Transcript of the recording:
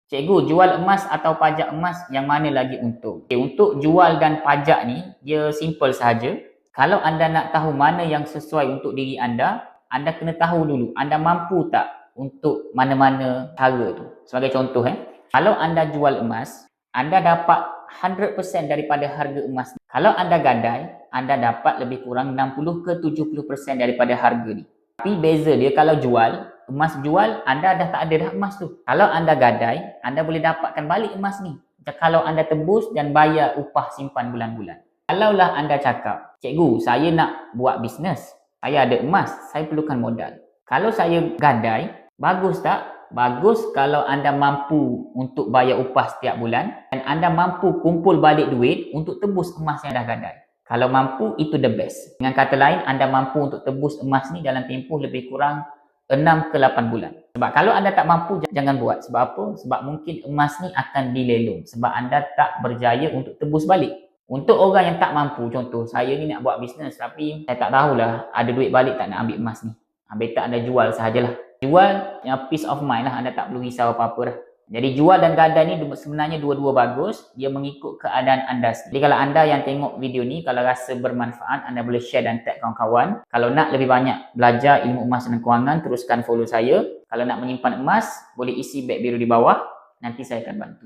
Cikgu, jual emas atau pajak emas, yang mana lagi untung? Okay, untuk jual dan pajak ni, dia simple sahaja. Kalau anda nak tahu mana yang sesuai untuk diri anda kena tahu dulu, anda mampu tak untuk mana-mana cara tu. Sebagai contoh, kalau anda jual emas, anda dapat 100% daripada harga emas. Kalau anda gadai, anda dapat lebih kurang 60 ke 70% daripada harga ni. Tapi beza dia kalau jual, emas jual, anda dah tak ada dah emas tu. Kalau anda gadai, anda boleh dapatkan balik emas ni. Kalau anda tebus dan bayar upah simpan bulan-bulan. Kalaulah anda cakap, cikgu, saya nak buat bisnes, saya ada emas, saya perlukan modal. Kalau saya gadai, bagus tak? Bagus kalau anda mampu untuk bayar upah setiap bulan dan anda mampu kumpul balik duit untuk tebus emas yang dah gadai. Kalau mampu, itu the best. Dengan kata lain, anda mampu untuk tebus emas ni dalam tempoh lebih kurang 6 ke 8 bulan. Sebab kalau anda tak mampu, jangan buat. Sebab apa? Sebab mungkin emas ni akan dilelong. Sebab anda tak berjaya untuk tebus balik. Untuk orang yang tak mampu, contoh, saya ni nak buat bisnes tapi saya tak tahulah ada duit balik tak nak ambil emas ni. Better anda jual sahajalah. Jual yang peace of mind lah, anda tak perlu risau apa-apa dah. Jadi jual dan gadai ni sebenarnya dua-dua bagus, dia mengikut keadaan anda sendiri. Jadi kalau anda yang tengok video ni, kalau rasa bermanfaat, anda boleh share dan tag kawan-kawan. Kalau nak lebih banyak belajar ilmu emas dan kewangan, teruskan follow saya. Kalau nak menyimpan emas, boleh isi beg biru di bawah, nanti saya akan bantu.